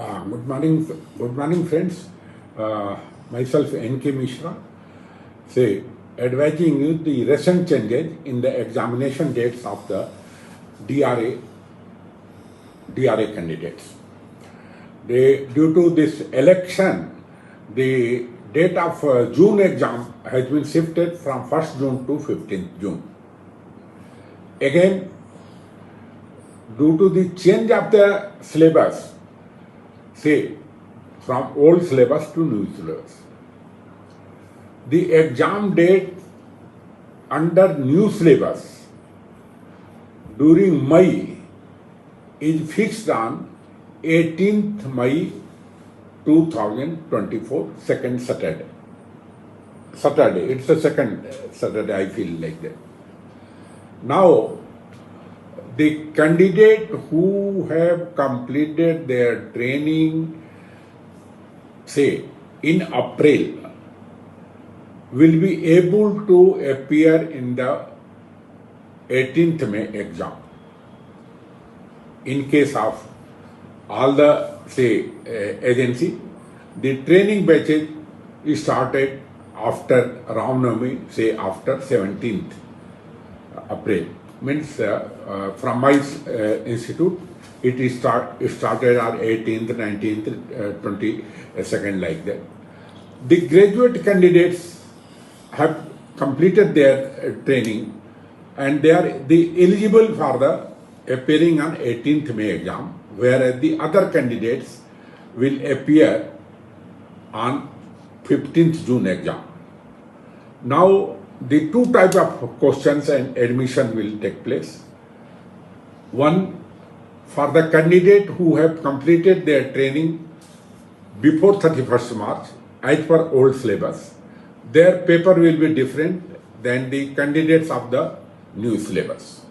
Good morning, friends. Myself N.K. Mishra, advising you the recent changes in the examination dates of the DRA candidates. Due to this election, the date of June exam has been shifted from 1st June to 15th June. Again, due to the change of the syllabus, from old syllabus to new syllabus, the exam date under new syllabus during May is fixed on 18th May 2024, second Saturday. It's the second Saturday, I feel like that. Now, the candidate who have completed their training, say, in April, will be able to appear in the 18th May exam. In case of all the, agency, the training batches is started after Ram Navami, after 17th April. Means from my institute, it started on 18th, 19th, 22nd, like that. The graduate candidates have completed their training and they are eligible for the appearing on 18th May exam, whereas the other candidates will appear on 15th June exam. Now, the two types of questions and admission will take place. One, for the candidate who have completed their training before 31st March, as per old syllabus, their paper will be different than the candidates of the new syllabus.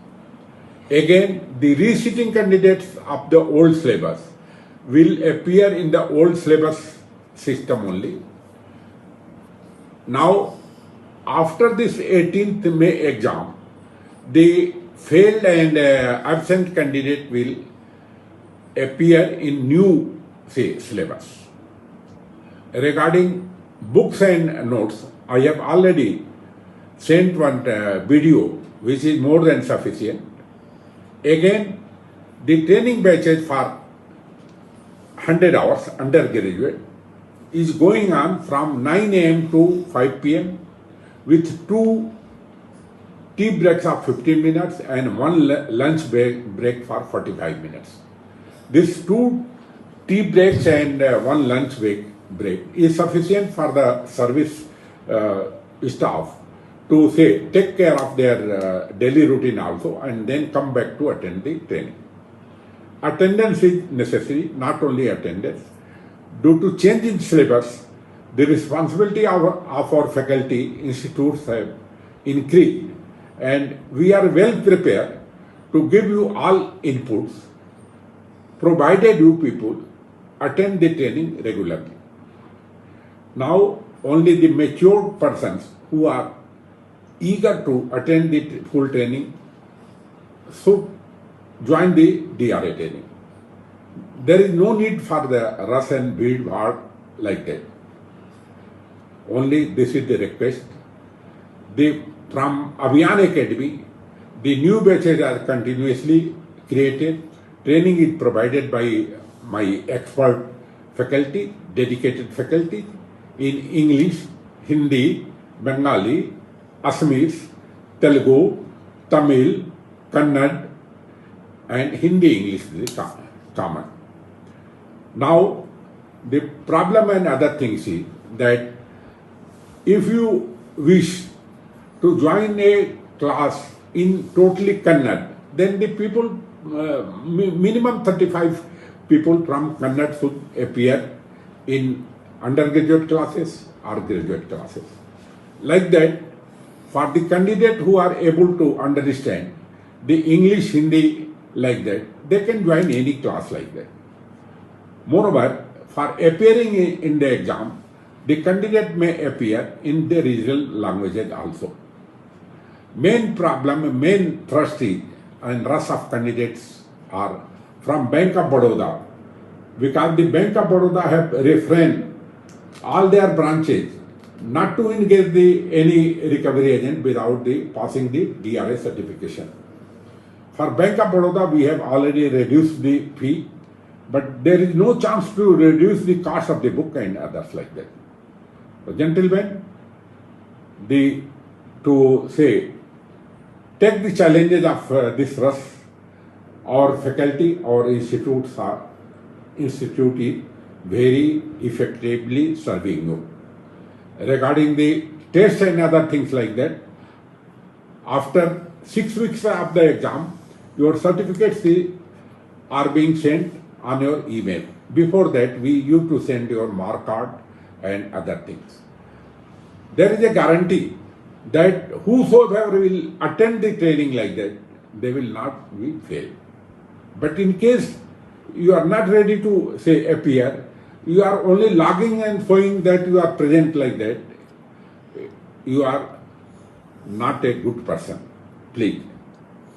Again, the resitting candidates of the old syllabus will appear in the old syllabus system only. Now, after this 18th May exam, the failed and absent candidate will appear in new, syllabus. Regarding books and notes, I have already sent one video which is more than sufficient. Again, the training batches for 100 hours undergraduate is going on from 9 a.m. to 5 p.m. with 2 tea breaks of 15 minutes and 1 lunch break for 45 minutes. These 2 tea breaks and 1 lunch break is sufficient for the service staff to take care of their daily routine also and then come back to attend the training. Attendance is necessary, not only attendance. Due to change in syllabus, the responsibility of our faculty institutes have increased and we are well prepared to give you all inputs provided you people attend the training regularly. Now, only the mature persons who are eager to attend the full training should join the DRA training. There is no need for the rush and bead war like that. Only this is the request. From Abhiyan Academy, the new batches are continuously created. Training is provided by my expert faculty, dedicated faculty in English, Hindi, Bengali, Assamese, Telugu, Tamil, Kannada, and Hindi English is common. Now, the problem and other things is that if you wish to join a class in totally Kannada, then the people, minimum 35 people from Kannada should appear in undergraduate classes or graduate classes. Like that, for the candidate who are able to understand the English, Hindi, like that, they can join any class like that. Moreover, for appearing in the exam, the candidate may appear in the regional languages also. Main thrust and rush of candidates are from Bank of Baroda because the Bank of Baroda have refrained all their branches not to engage any recovery agent without passing the DRA certification. For Bank of Baroda, we have already reduced the fee, but there is no chance to reduce the cost of the book and others like that. So, gentlemen, take the challenges of this rush. Our faculty, our institute is very effectively serving you. Regarding the tests and other things like that, after 6 weeks of the exam, your certificates are being sent on your email. Before that, we used to send your mark card and other things. There is a guarantee that whosoever will attend the training like that, they will not be failed. But in case you are not ready to appear, you are only logging and showing that you are present like that, you are not a good person. Please.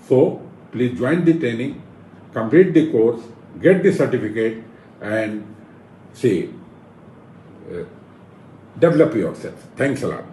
So, please join the training, complete the course, get the certificate and develop yourself. Thanks a lot.